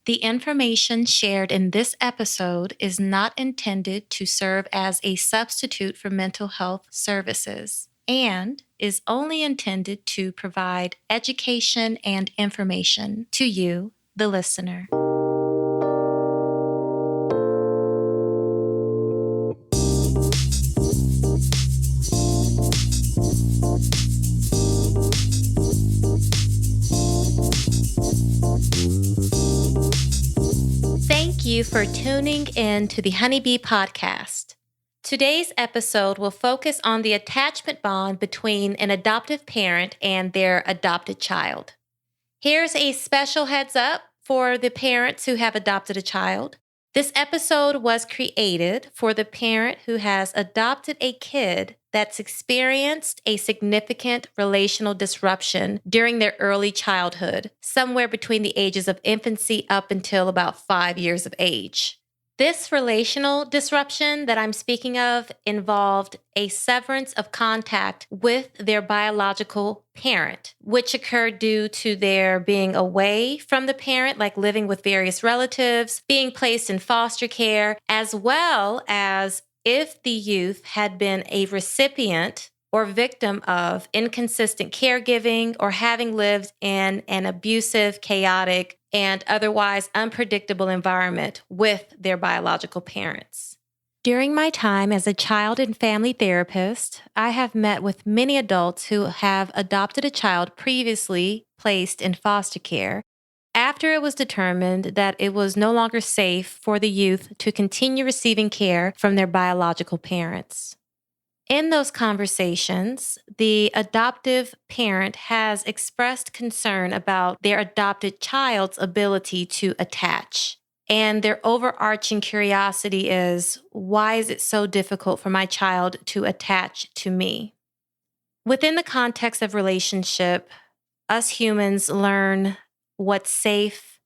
The information shared in this episode is not intended to serve as a substitute for mental health services and is only intended to provide education and information to you, the listener. Thank you for tuning in to the Honeybee Podcast. Today's episode will focus on the attachment bond between an adoptive parent and their adopted child. Here's a special heads up for the parents who have adopted a child. This episode was created for the parent who has adopted a kid that's experienced a significant relational disruption during their early childhood, somewhere between the ages of infancy up until about 5 years of age. This relational disruption that I'm speaking of involved a severance of contact with their biological parent, which occurred due to their being away from the parent, like living with various relatives, being placed in foster care, as well as if the youth had been a recipient or victim of inconsistent caregiving or having lived in an abusive, chaotic, and otherwise unpredictable environment with their biological parents. During my time as a child and family therapist, I have met with many adults who have adopted a child previously placed in foster care after it was determined that it was no longer safe for the youth to continue receiving care from their biological parents. In those conversations, the adoptive parent has expressed concern about their adopted child's ability to attach. And their overarching curiosity is, why is it so difficult for my child to attach to me? Within the context of relationship, us humans learn what's safe,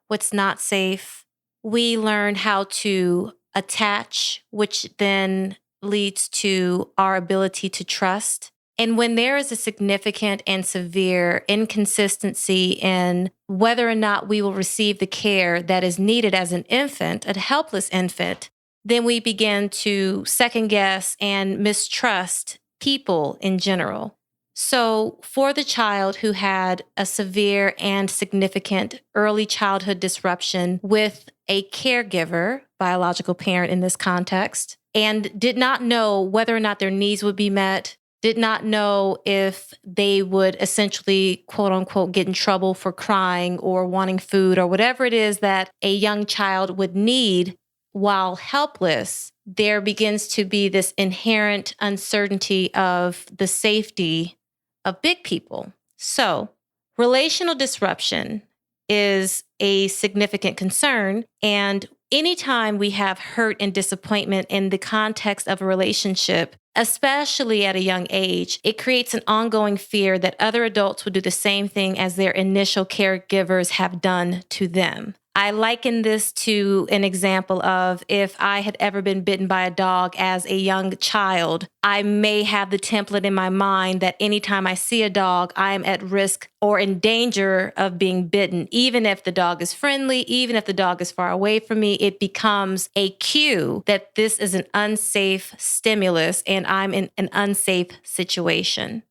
what's not safe. We learn how to attach, which then leads to our ability to trust. And when there is a significant and severe inconsistency in whether or not we will receive the care that is needed as an infant, a helpless infant, then we begin to second guess and mistrust people in general. So for the child who had a severe and significant early childhood disruption with a caregiver, biological parent in this context, and did not know whether or not their needs would be met, did not know if they would essentially, quote unquote, get in trouble for crying or wanting food or whatever it is that a young child would need while helpless, there begins to be this inherent uncertainty of the safety of big people. So, relational disruption is a significant concern, and anytime we have hurt and disappointment in the context of a relationship, especially at a young age, it creates an ongoing fear that other adults will do the same thing as their initial caregivers have done to them. I liken this to an example of if I had ever been bitten by a dog as a young child, I may have the template in my mind that anytime I see a dog, I am at risk or in danger of being bitten. Even if the dog is friendly, even if the dog is far away from me, it becomes a cue that this is an unsafe stimulus and I'm in an unsafe situation.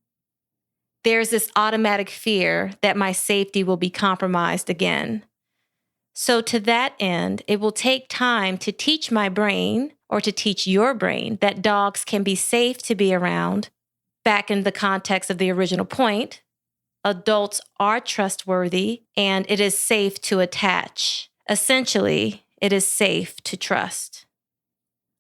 There's this automatic fear that my safety will be compromised again. So to that end, it will take time to teach my brain or to teach your brain that dogs can be safe to be around. Back in the context of the original point, adults are trustworthy and it is safe to attach. Essentially, it is safe to trust.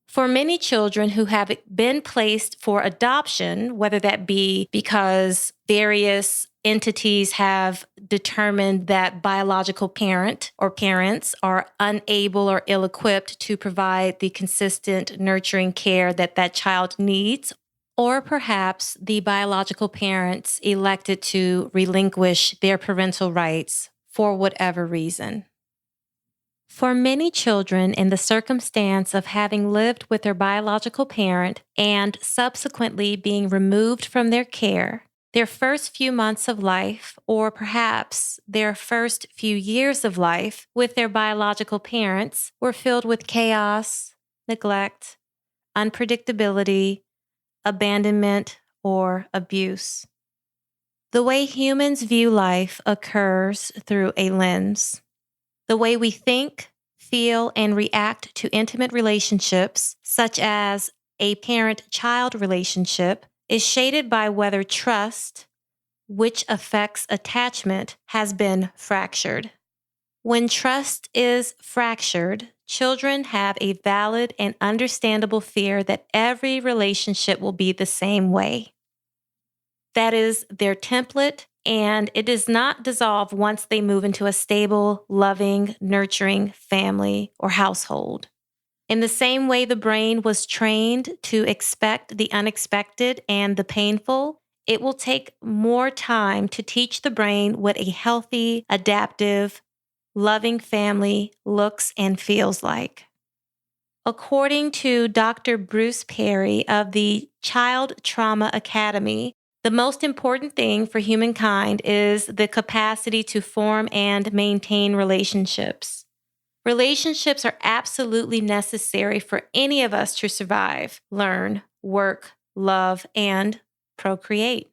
For many children who have been placed for adoption, whether that be because various entities have determined that biological parent or parents are unable or ill-equipped to provide the consistent nurturing care that that child needs, or perhaps the biological parents elected to relinquish their parental rights for whatever reason. For many children in the circumstance of having lived with their biological parent and subsequently being removed from their care, Their first few months of life, or perhaps their first few years of life with their biological parents, were filled with chaos, neglect, unpredictability, abandonment, or abuse. The way humans view life occurs through a lens. The way we think, feel, and react to intimate relationships, such as a parent-child relationship, is shaded by whether trust, which affects attachment, has been fractured. When trust is fractured, children have a valid and understandable fear that every relationship will be the same way. That is their template, and it does not dissolve once they move into a stable, loving, nurturing family or household. In the same way the brain was trained to expect the unexpected and the painful, it will take more time to teach the brain what a healthy, adaptive, loving family looks and feels like. According to Dr. Bruce Perry of the Child Trauma Academy, the most important thing for humankind is the capacity to form and maintain relationships. Relationships are absolutely necessary for any of us to survive, learn, work, love, and procreate.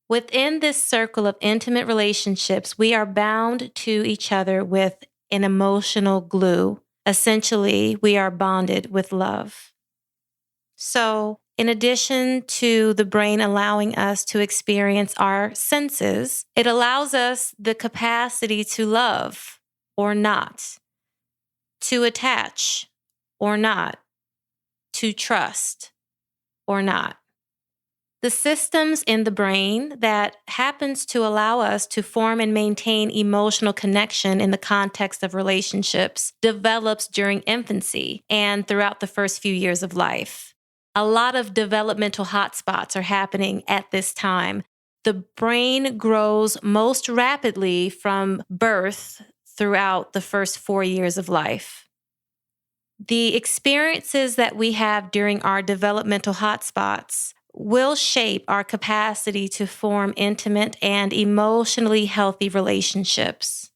Within this circle of intimate relationships, we are bound to each other with an emotional glue. Essentially, we are bonded with love. So, in addition to the brain allowing us to experience our senses, it allows us the capacity to love or not, to attach or not, to trust or not. The systems in the brain that happens to allow us to form and maintain emotional connection in the context of relationships develops during infancy and throughout the first few years of life. A lot of developmental hotspots are happening at this time. The brain grows most rapidly from birth throughout the first 4 years of life. The experiences that we have during our developmental hotspots will shape our capacity to form intimate and emotionally healthy relationships.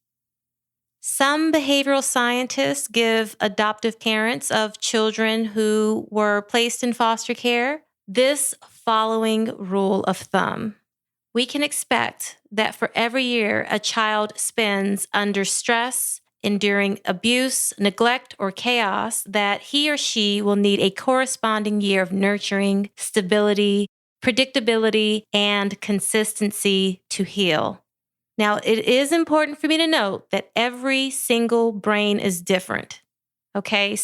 Some behavioral scientists give adoptive parents of children who were placed in foster care this following rule of thumb. We can expect that for every year a child spends under stress, enduring abuse, neglect, or chaos, that he or she will need a corresponding year of nurturing, stability, predictability, and consistency to heal. Now, it is important for me to note that every single brain is different. Okay,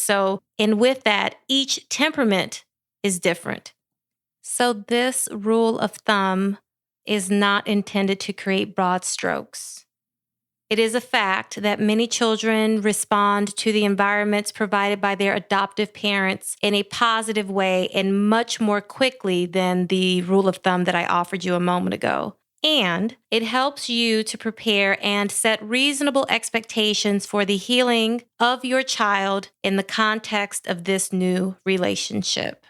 and with that, each temperament is different. So this rule of thumb is not intended to create broad strokes. It is a fact that many children respond to the environments provided by their adoptive parents in a positive way and much more quickly than the rule of thumb that I offered you a moment ago. And it helps you to prepare and set reasonable expectations for the healing of your child in the context of this new relationship.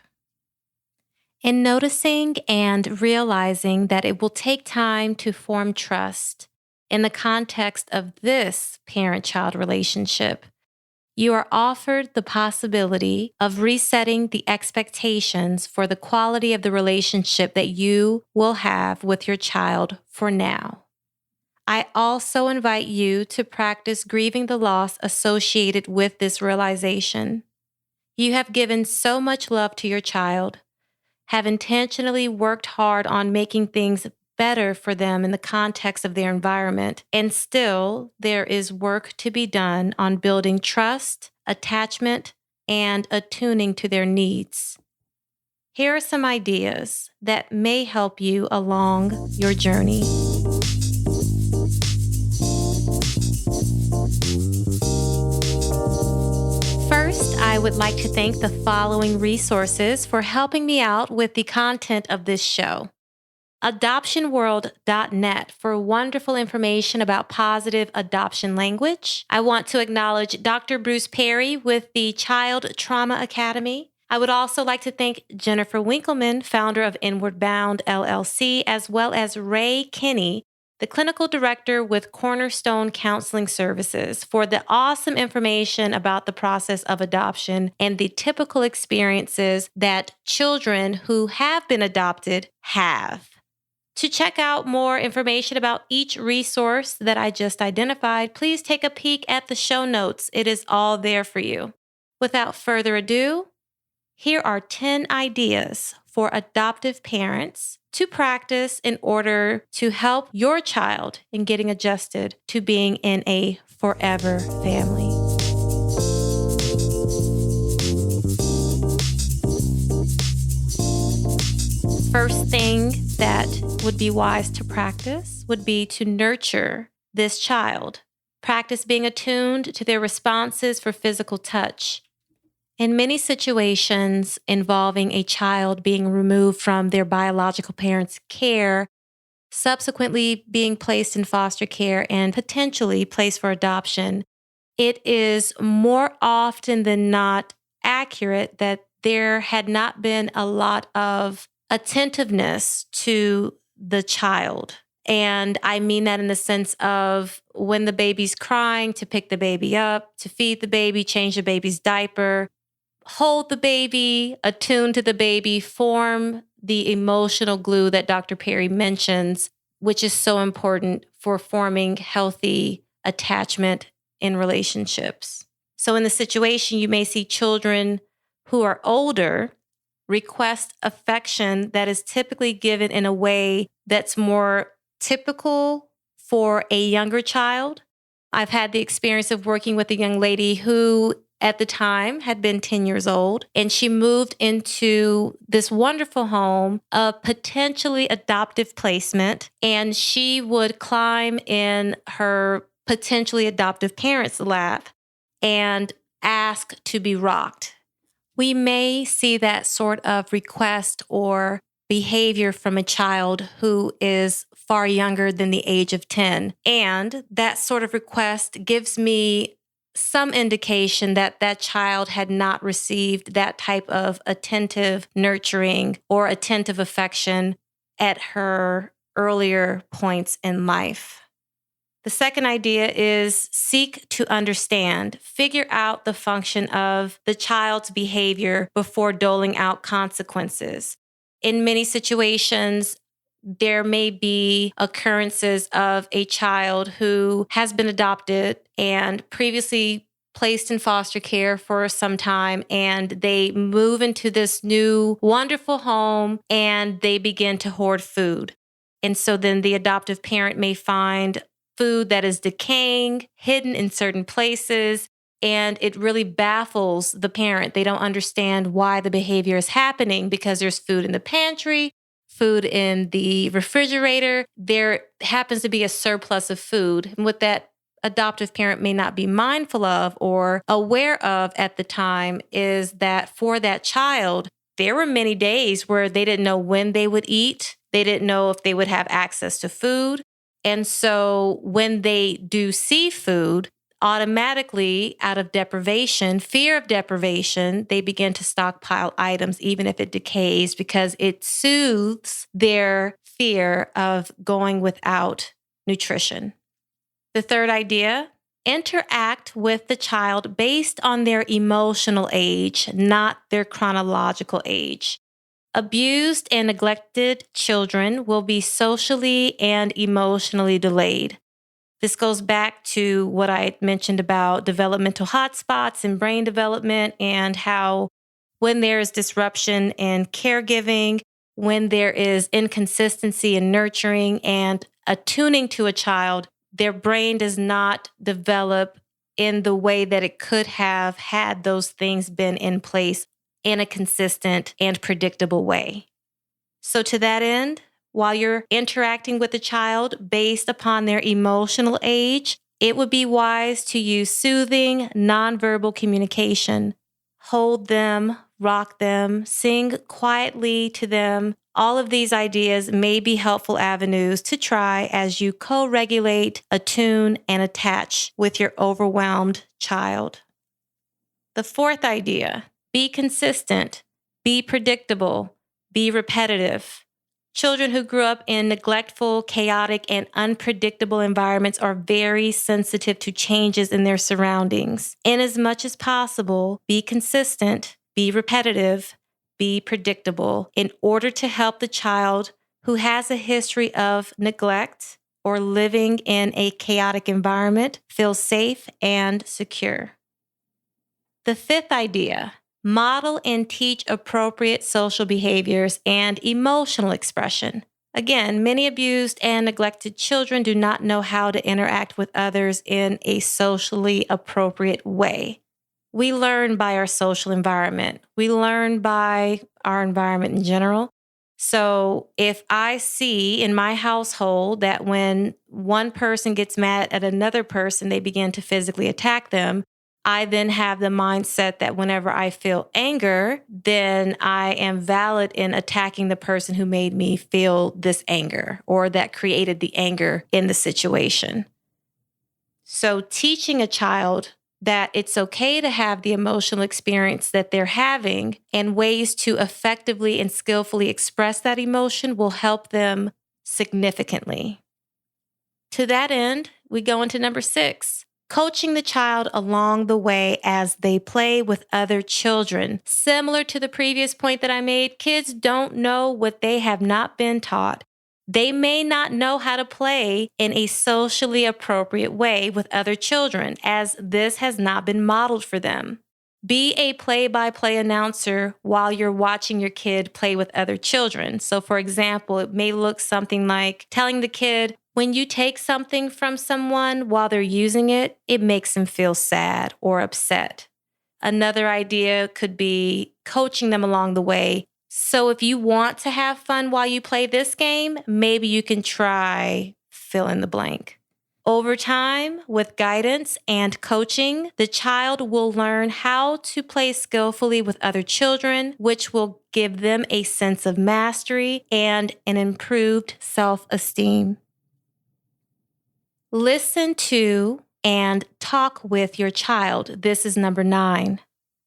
In noticing and realizing that it will take time to form trust in the context of this parent-child relationship, you are offered the possibility of resetting the expectations for the quality of the relationship that you will have with your child for now. I also invite you to practice grieving the loss associated with this realization. You have given so much love to your child, have intentionally worked hard on making things better for them in the context of their environment, and still there is work to be done on building trust, attachment, and attuning to their needs. Here are some ideas that may help you along your journey. First, I would like to thank the following resources for helping me out with the content of this show. adoptionworld.net for wonderful information about positive adoption language. I want to acknowledge Dr. Bruce Perry with the Child Trauma Academy. I would also like to thank Jennifer Winkelmann, founder of Inward Bound LLC, as well as Ray Kinney, the clinical director with Cornerstone Counseling Services, for the awesome information about the process of adoption and the typical experiences that children who have been adopted have. To check out more information about each resource that I just identified, please take a peek at the show notes. It is all there for you. Without further ado, here are 10 ideas for adoptive parents to practice in order to help your child in getting adjusted to being in a forever family. First thing that would be wise to practice would be to nurture this child. Practice being attuned to their responses for physical touch. In many situations involving a child being removed from their biological parents' care, subsequently being placed in foster care and potentially placed for adoption, it is more often than not accurate that there had not been a lot of attentiveness to the child. And I mean that in the sense of when the baby's crying, to pick the baby up, to feed the baby, change the baby's diaper, hold the baby, attune to the baby, form the emotional glue that Dr. Perry mentions, which is so important for forming healthy attachment in relationships. So in the situation, you may see children who are older request affection that is typically given in a way that's more typical for a younger child. I've had the experience of working with a young lady who at the time had been 10 years old, and she moved into this wonderful home, a potentially adoptive placement, and she would climb in her potentially adoptive parents' lap and ask to be rocked. We may see that sort of request or behavior from a child who is far younger than the age of 10. And that sort of request gives me some indication that that child had not received that type of attentive nurturing or attentive affection at her earlier points in life. The second idea is seek to understand. Figure out the function of the child's behavior before doling out consequences. In many situations, there may be occurrences of a child who has been adopted and previously placed in foster care for some time, and they move into this new wonderful home and they begin to hoard food. And so then the adoptive parent may find food that is decaying, hidden in certain places, and it really baffles the parent. They don't understand why the behavior is happening because there's food in the pantry, food in the refrigerator. There happens to be a surplus of food. And what that adoptive parent may not be mindful of or aware of at the time is that for that child, there were many days where they didn't know when they would eat. They didn't know if they would have access to food. And so when they do see food, automatically out of deprivation, fear of deprivation, they begin to stockpile items, even if it decays, because it soothes their fear of going without nutrition. The third idea, interact with the child based on their emotional age, not their chronological age. Abused and neglected children will be socially and emotionally delayed. This goes back to what I mentioned about developmental hotspots and brain development, and how when there is disruption in caregiving, when there is inconsistency in nurturing and attuning to a child, their brain does not develop in the way that it could have had those things been in place in a consistent and predictable way. So to that end, while you're interacting with the child based upon their emotional age, it would be wise to use soothing, nonverbal communication. Hold them, rock them, sing quietly to them. All of these ideas may be helpful avenues to try as you co-regulate, attune, and attach with your overwhelmed child. The fourth idea, Be consistent. Be predictable. Be repetitive. Children who grew up in neglectful, chaotic, and unpredictable environments are very sensitive to changes in their surroundings. In as much as possible, be consistent, be repetitive, be predictable in order to help the child who has a history of neglect or living in a chaotic environment feel safe and secure. The fifth idea: model and teach appropriate social behaviors and emotional expression. Again, many abused and neglected children do not know how to interact with others in a socially appropriate way. We learn by our social environment. We learn by our environment in general. So if I see in my household that when one person gets mad at another person, they begin to physically attack them, I then have the mindset that whenever I feel anger, then I am valid in attacking the person who made me feel this anger or that created the anger in the situation. So teaching a child that it's okay to have the emotional experience that they're having and ways to effectively and skillfully express that emotion will help them significantly. To that end, we go into number 6. Coaching the child along the way as they play with other children. Similar to the previous point that I made, kids don't know what they have not been taught. They may not know how to play in a socially appropriate way with other children, as this has not been modeled for them. Be a play-by-play announcer while you're watching your kid play with other children. So, for example, it may look something like telling the kid, when you take something from someone while they're using it, it makes them feel sad or upset. Another idea could be coaching them along the way. So if you want to have fun while you play this game, maybe you can try fill in the blank. Over time, with guidance and coaching, the child will learn how to play skillfully with other children, which will give them a sense of mastery and an improved self-esteem. Listen to and talk with your child. This is number 9.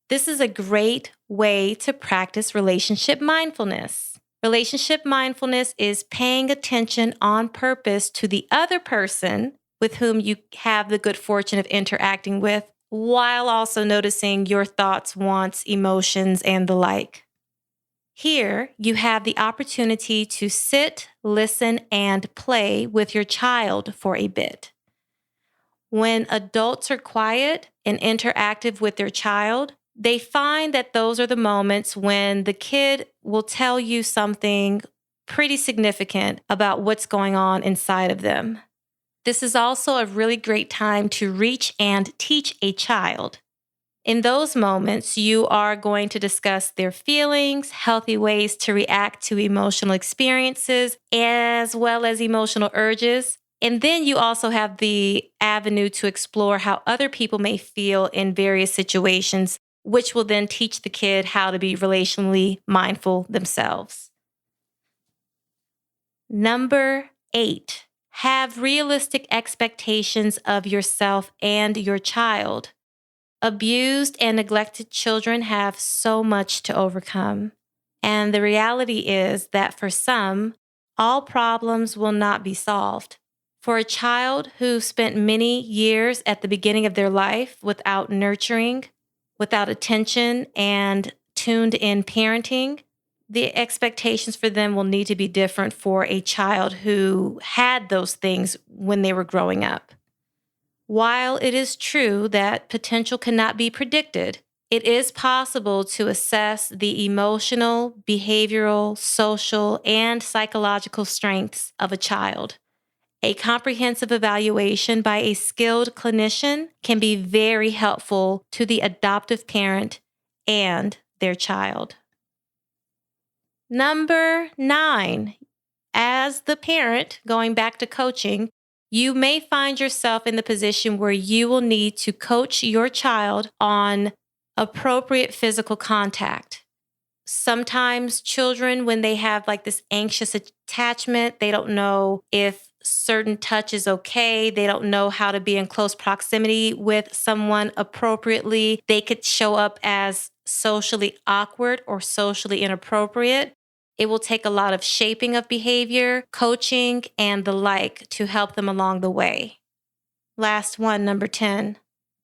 This is a great way to practice relationship mindfulness. Relationship mindfulness is paying attention on purpose to the other person with whom you have the good fortune of interacting with, while also noticing your thoughts, wants, emotions, and the like. Here, you have the opportunity to sit, listen, and play with your child for a bit. When adults are quiet and interactive with their child, they find that those are the moments when the kid will tell you something pretty significant about what's going on inside of them. This is also a really great time to reach and teach a child. In those moments, you are going to discuss their feelings, healthy ways to react to emotional experiences, as well as emotional urges. And then you also have the avenue to explore how other people may feel in various situations, which will then teach the kid how to be relationally mindful themselves. Number 8, have realistic expectations of yourself and your child. Abused and neglected children have so much to overcome. And the reality is that for some, all problems will not be solved. For a child who spent many years at the beginning of their life without nurturing, without attention, and tuned in parenting, the expectations for them will need to be different for a child who had those things when they were growing up. While it is true that potential cannot be predicted, it is possible to assess the emotional, behavioral, social, and psychological strengths of a child. A comprehensive evaluation by a skilled clinician can be very helpful to the adoptive parent and their child. Number 9, as the parent, going back to coaching, you may find yourself in the position where you will need to coach your child on appropriate physical contact. Sometimes children, when they have like this anxious attachment, they don't know if certain touch is okay. They don't know how to be in close proximity with someone appropriately. They could show up as socially awkward or socially inappropriate. It will take a lot of shaping of behavior, coaching, and the like to help them along the way. Last one, number 10.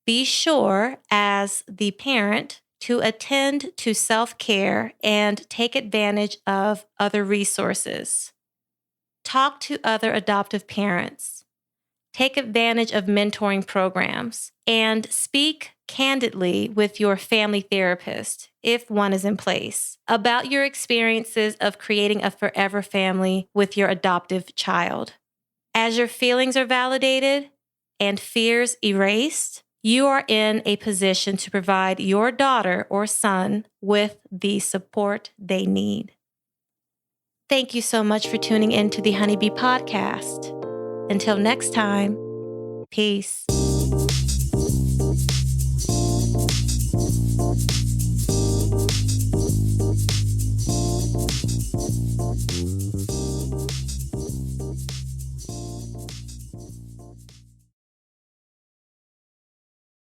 Be sure as the parent to attend to self-care and take advantage of other resources. Talk to other adoptive parents. Take advantage of mentoring programs and speak candidly with your family therapist, if one is in place, about your experiences of creating a forever family with your adoptive child. As your feelings are validated and fears erased, you are in a position to provide your daughter or son with the support they need. Thank you so much for tuning in to the Honeybee Podcast. Until next time, peace.